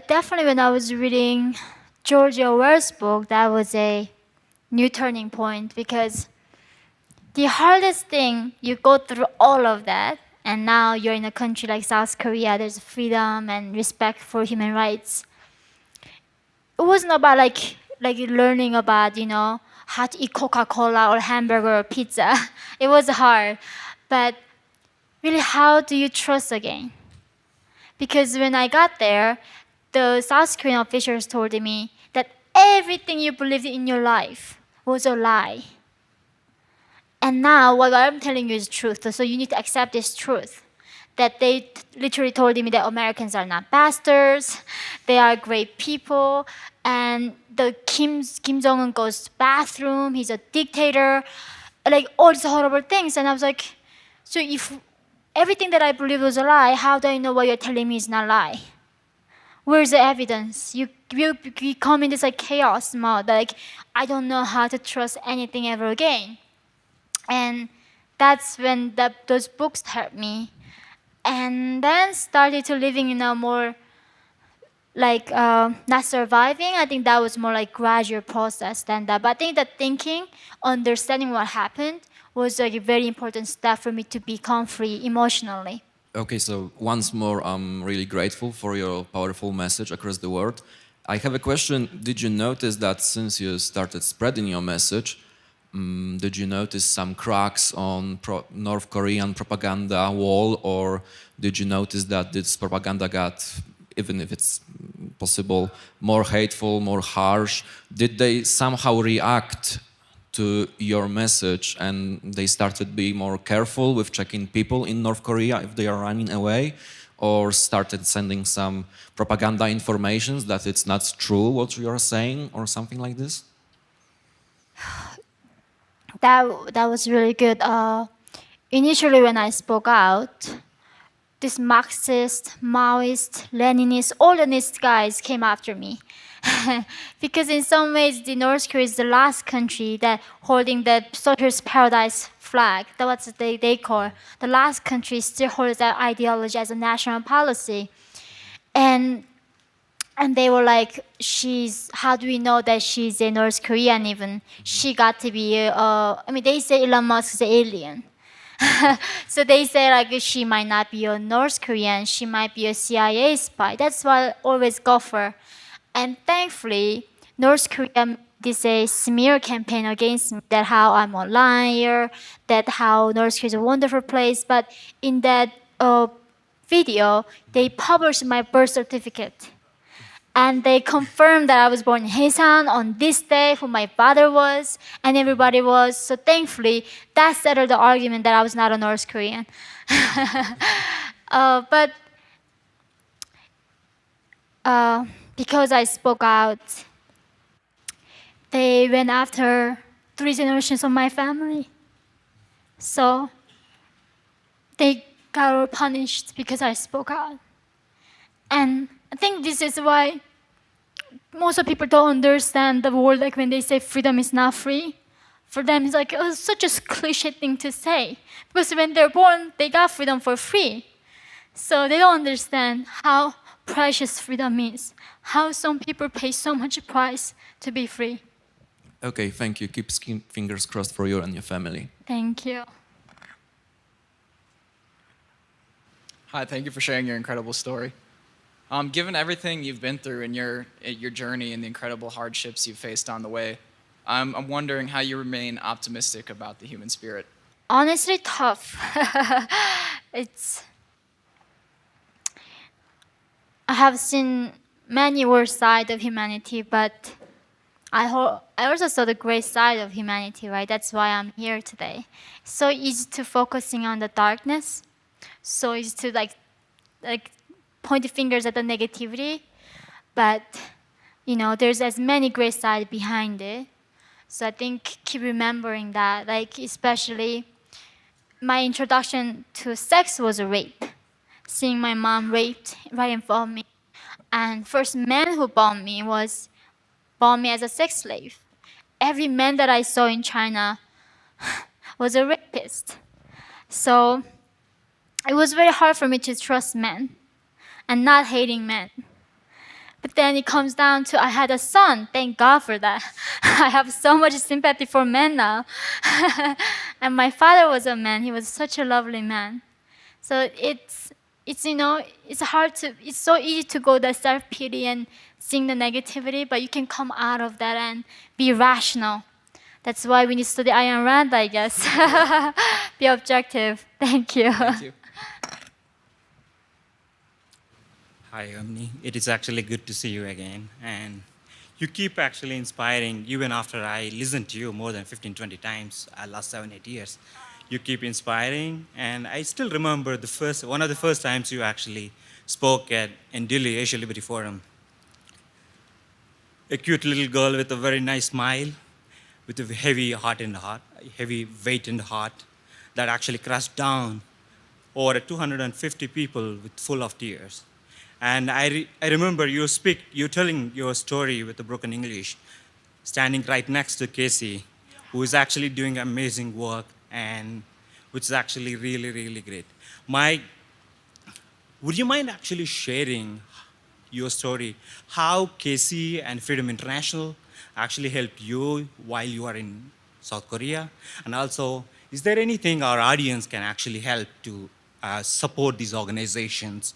Definitely, when I was reading George Orwell's book, that was a new turning point because the hardest thing, you go through all of that, and now you're in a country like South Korea, there's freedom and respect for human rights. It wasn't about like learning about, how to eat Coca-Cola or hamburger or pizza. It was hard. But really, how do you trust again? Because when I got there, the South Korean officials told me that everything you believed in your life was a lie. And now what I'm telling you is truth. So you need to accept this truth. That they literally told me that Americans are not bastards, they are great people, and the Kim Jong Un goes to bathroom, he's a dictator, like all these horrible things. And I was like, so if everything that I believe was a lie, how do I know what you're telling me is not a lie? Where's the evidence? You come in this like chaos mode, like I don't know how to trust anything ever again. And that's when those books helped me. And then started to living in a more like not surviving. I think that was more like gradual process than that. But I think that thinking, understanding what happened was like a very important step for me to become free emotionally. Okay, so once more, I'm really grateful for your powerful message across the world. I have a question. Did you notice that since you started spreading your message, did you notice some cracks on North Korean propaganda wall, or did you notice that this propaganda got, even if it's possible, more hateful, more harsh? Did they somehow react to your message and they started being more careful with checking people in North Korea if they are running away, or started sending some propaganda informations that it's not true what you are saying or something like this? That was really good. Initially, when I spoke out, this Marxist, Maoist, Leninist, all the NIST guys came after me. Because in some ways, the North Korea is the last country that holding the socialist paradise flag. That's what they call. The last country still holds that ideology as a national policy. And they were like, how do we know that she's a North Korean even? She got to be, they say Elon Musk is an alien. So they say like she might not be a North Korean, she might be a CIA spy. That's why I always go for. And thankfully, North Korea made this a smear campaign against me, that how I'm a liar, that how North Korea is a wonderful place. But in that video, they published my birth certificate. And they confirmed that I was born in Haesan on this day, who my father was, and everybody was. So thankfully, that settled the argument that I was not a North Korean. But because I spoke out, they went after 3 generations of my family. So they got punished because I spoke out. And I think this is why most of people don't understand the word, like when they say freedom is not free. For them, it's like such a cliche thing to say. Because when they're born, they got freedom for free. So they don't understand how precious freedom is, how some people pay so much price to be free. Okay, thank you. Keep fingers crossed for you and your family. Thank you. Hi, thank you for sharing your incredible story. Given everything you've been through in your journey and the incredible hardships you've faced on the way, I'm wondering how you remain optimistic about the human spirit. Honestly, tough. I have seen many worse side of humanity, but I also saw the great side of humanity, right? That's why I'm here today. So easy to focusing on the darkness. So easy to like point the fingers at the negativity, but there's as many great sides behind it. So I think keep remembering that, like especially my introduction to sex was a rape, seeing my mom raped right in front of me, and first man who bombed me was bought me as a sex slave. Every man that I saw in China was a rapist. So it was very hard for me to trust men and not hating men. But then it comes down to I had a son. Thank God for that. I have so much sympathy for men now. And my father was a man. He was such a lovely man. So it's it's hard to it's so easy to go the self pity and seeing the negativity, but you can come out of that and be rational. That's why we need to study Ayn Rand, I guess. Be objective. Thank you. Thank you. Hi, Yeonmi. It is actually good to see you again. And you keep actually inspiring, even after I listened to you more than 15, 20 times last 7, 8 years. You keep inspiring. And I still remember one of the first times you actually spoke in Delhi Asia Liberty Forum. A cute little girl with a very nice smile, with a heavy heavy weight in the heart, that actually crashed down over 250 people with full of tears. And I remember you telling your story with the broken English, standing right next to Casey, who is actually doing amazing work, and which is actually really, really great. Would you mind actually sharing your story, how Casey and Freedom International actually helped you while you are in South Korea? And also, is there anything our audience can actually help to support these organizations,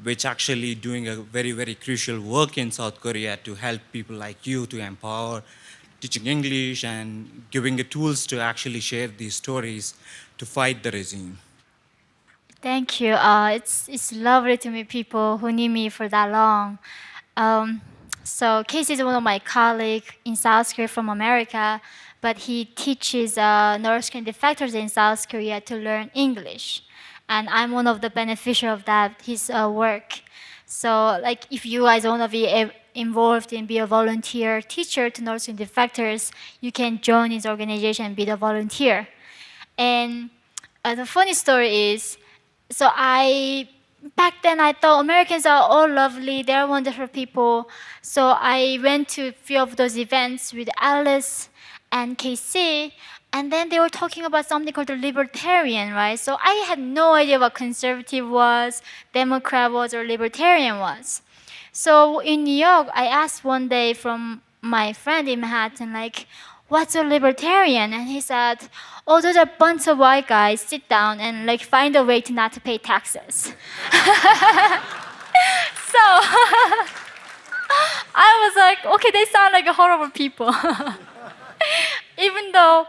which actually doing a very, very crucial work in South Korea to help people like you to empower, teaching English and giving the tools to actually share these stories to fight the regime? Thank you. It's lovely to meet people who knew me for that long. Um, so Casey is one of my colleagues in South Korea from America, but he teaches North Korean defectors in South Korea to learn English, and I'm one of the beneficiaries of that his work. So like if you guys want to be involved and be a volunteer teacher to North Korean defectors, you can join his organization and be the volunteer. And the funny story is, so back then I thought Americans are all lovely, they're wonderful people. So I went to a few of those events with Alice and KC, and then they were talking about something called the libertarian, right? So I had no idea what conservative was, Democrat was, or libertarian was. So in New York, I asked one day from my friend in Manhattan, like, what's a libertarian? And he said, oh, those are a bunch of white guys, sit down and like find a way to not to pay taxes. So I was like, okay, they sound like horrible people. Even though,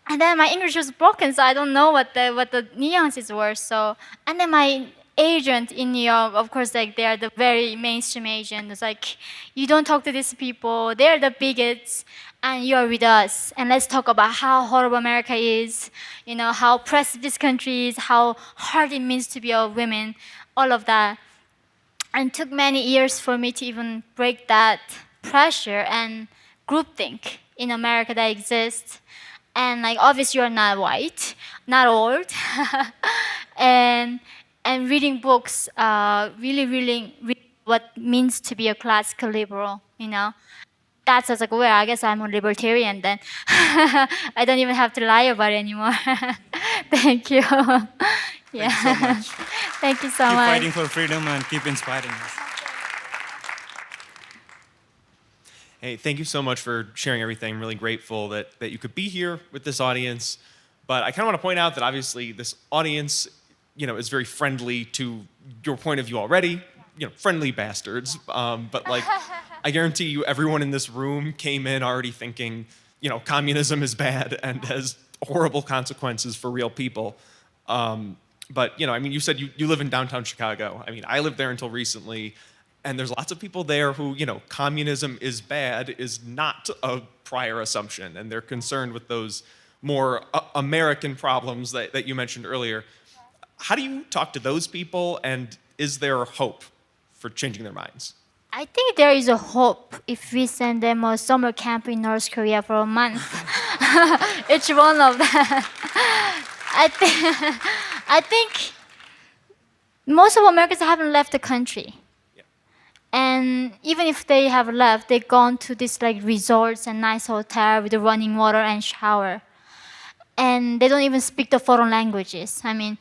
and then my English was broken, so I don't know what the nuances were. So, and then my agent in New York, of course, like they are the very mainstream agent. It's like, you don't talk to these people. They're the bigots, and you are with us. And let's talk about how horrible America is. You know how oppressive this country is, how hard it means to be a woman, all of that. And it took many years for me to even break that pressure and groupthink in America that exists. And like obviously you're not white, not old, and reading books, really what means to be a classical liberal, you know. That's I was like, well, I guess I'm a libertarian then. I don't even have to lie about it anymore. Thank you. Yeah. Thank you so much. Thank you so Keep much. fighting for freedom and keep inspiring us. Hey, thank you so much for sharing everything. I'm really grateful that you could be here with this audience. But I kind of want to point out that obviously this audience, is very friendly to your point of view already. Friendly bastards. But like, I guarantee you, everyone in this room came in already thinking, communism is bad and has horrible consequences for real people. But you said you live in downtown Chicago. I lived there until recently. And there's lots of people there who, communism is bad is not a prior assumption. And they're concerned with those more American problems that you mentioned earlier. How do you talk to those people? And is there hope for changing their minds? I think there is a hope if we send them a summer camp in North Korea for a month. Each one of them. I think most of Americans haven't left the country. And even if they have left, they've gone to this like resorts and nice hotel with the running water and shower. And they don't even speak the foreign languages. I mean,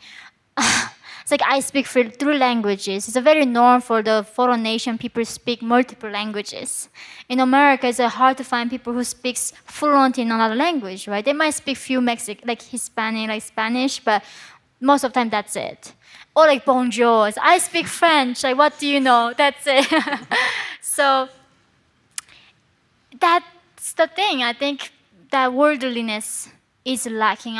it's like I speak three languages. It's a very norm for the foreign nation people speak multiple languages. In America, it's hard to find people who speaks fluent in another language, right? They might speak few like Hispanic, like Spanish, but most of the time that's it. Or like bonjour. I speak French. Like what do you know? That's it. So that's the thing. I think that worldliness is lacking.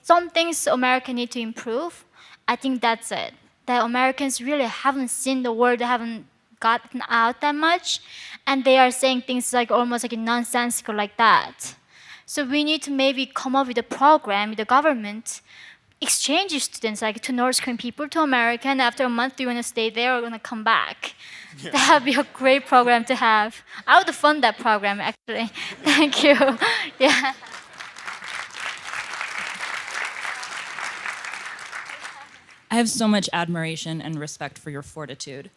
Some things America need to improve. I think that's it. That Americans really haven't seen the world, they haven't gotten out that much, and they are saying things like almost like nonsensical like that. So we need to maybe come up with a program with the government, exchange students like to North Korean people to America, and after a month you want to stay there or going to come back. Yeah. That would be a great program to have. I would fund that program actually. Thank you. Yeah. I have so much admiration and respect for your fortitude.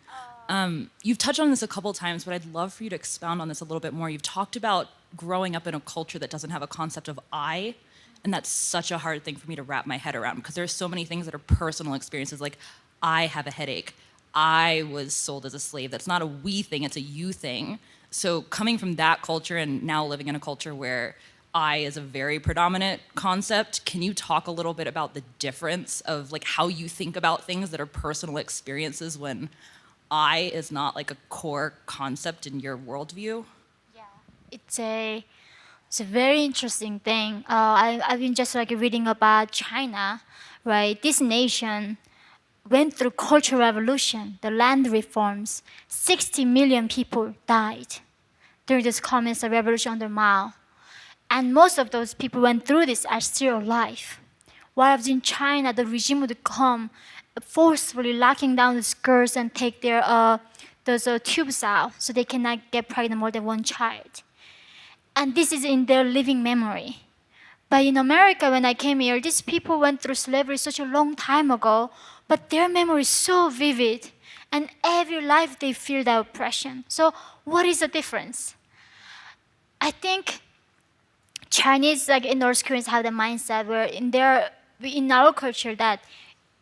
You've touched on this a couple times, but I'd love for you to expound on this a little bit more. You've talked about growing up in a culture that doesn't have a concept of I, and that's such a hard thing for me to wrap my head around because there's so many things that are personal experiences, like I have a headache, I was sold as a slave. That's not a we thing, it's a you thing. So coming from that culture and now living in a culture where I is a very predominant concept, can you talk a little bit about the difference of like how you think about things that are personal experiences when I is not like a core concept in your worldview? It's a very interesting thing. I've been just like reading about China, right? This nation went through cultural revolution, the land reforms. 60 million people died during this communist revolution under Mao. And most of those people went through this are still alive. Whereas in China, the regime would come forcefully locking down the girls and take their those tubes out so they cannot get pregnant more than one child. And this is in their living memory. But in America, when I came here, these people went through slavery such a long time ago, but their memory is so vivid. And every life they feel that oppression. So what is the difference? I think Chinese, like in North Koreans, have the mindset where in our culture that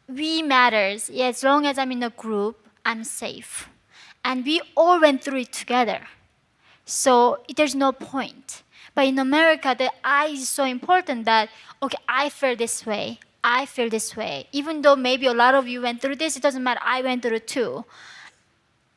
we matters. Yeah, as long as I'm in a group, I'm safe. And we all went through it together. So there's no point. But in America, the I is so important that, okay, I feel this way. I feel this way. Even though maybe a lot of you went through this, it doesn't matter. I went through it too.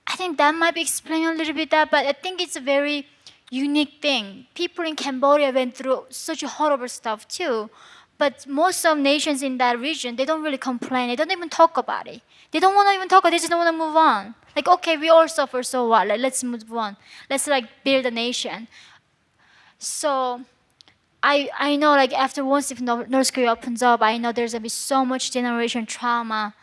I think that might be explaining a little bit that, but I think it's a very unique thing. People in Cambodia went through such horrible stuff too. But most of nations in that region, they don't really complain. They don't even talk about it. They don't want to even talk. They just don't want to move on. Like, okay, we all suffer, so what? Like, let's move on. Let's like build a nation. So I know like after once if North Korea opens up, I know there's gonna be so much generation trauma,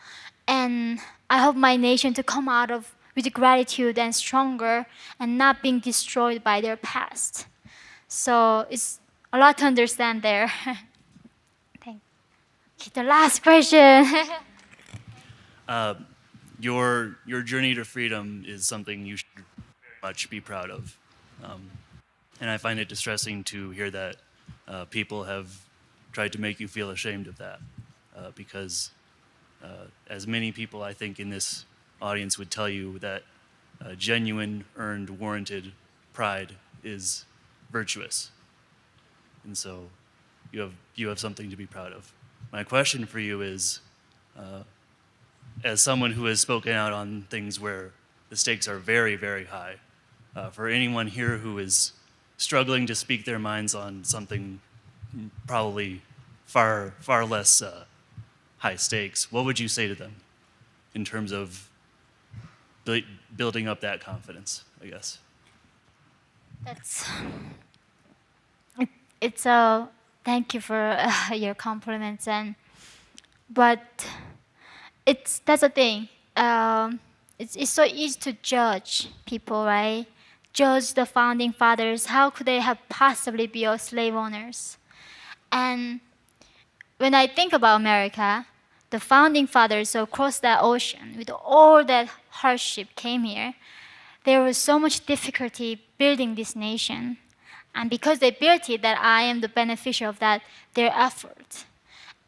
and I hope my nation to come out of with gratitude and stronger and not being destroyed by their past. So it's a lot to understand there. Okay, the last question. Your journey to freedom is something you should very much be proud of. And I find it distressing to hear that people have tried to make you feel ashamed of that. Because as many people I think in this audience would tell you that genuine, earned, warranted pride is virtuous. And so you have something to be proud of. My question for you is, as someone who has spoken out on things where the stakes are very, very high, for anyone here who is struggling to speak their minds on something probably far, far less high stakes, what would you say to them in terms of building up that confidence, I guess? It's a thank you for your compliments, but that's the thing. It's so easy to judge people, right? Judge the founding fathers. How could they have possibly be slave owners? And when I think about America, the founding fathers across that ocean with all that hardship came here, there was so much difficulty building this nation. And because they built it, that I am the beneficiary of that, their effort.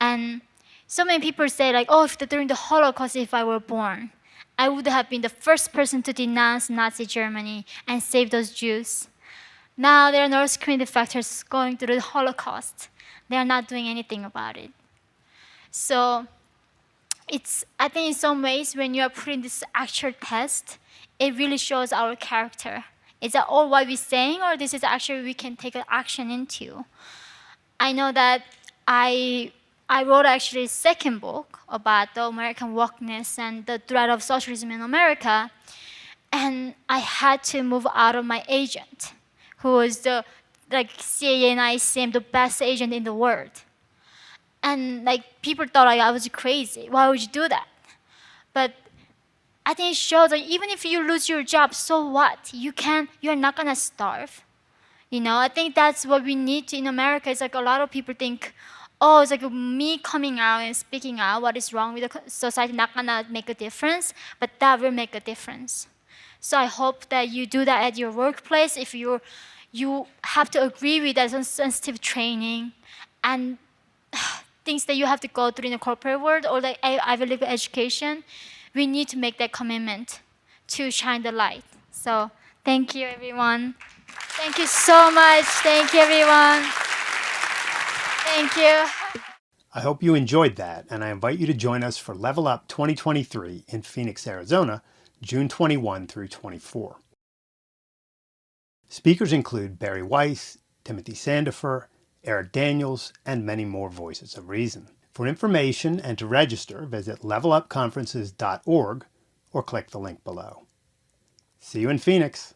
And so many people say like, oh, if during the Holocaust, if I were born, I would have been the first person to denounce Nazi Germany and save those Jews. Now there are North Korean defectors going through the Holocaust. They are not doing anything about it. So I think in some ways when you are putting this actual test, it really shows our character. Is that all what we're saying, or this is actually we can take an action into? I know that I wrote actually a second book about the American wokeness and the threat of socialism in America, and I had to move out of my agent, who was the CIA and ICM, the best agent in the world. And people thought I was crazy. Why would you do that? But I think it shows that even if you lose your job, so what? You're not gonna starve. I think that's what we need to in America. It's like a lot of people think, oh, it's like me coming out and speaking out what is wrong with the society not gonna make a difference, but that will make a difference. So I hope that you do that at your workplace. If you have to agree with that sensitive training and things that you have to go through in the corporate world or the Ivy League education, we need to make that commitment to shine the light. So thank you, everyone. Thank you so much. Thank you, everyone. Thank you. I hope you enjoyed that, and I invite you to join us for Level Up 2023 in Phoenix, Arizona, June 21 through 24. Speakers include Barry Weiss, Timothy Sandifer, Eric Daniels, and many more voices of reason. For information and to register, visit levelupconferences.org or click the link below. See you in Phoenix.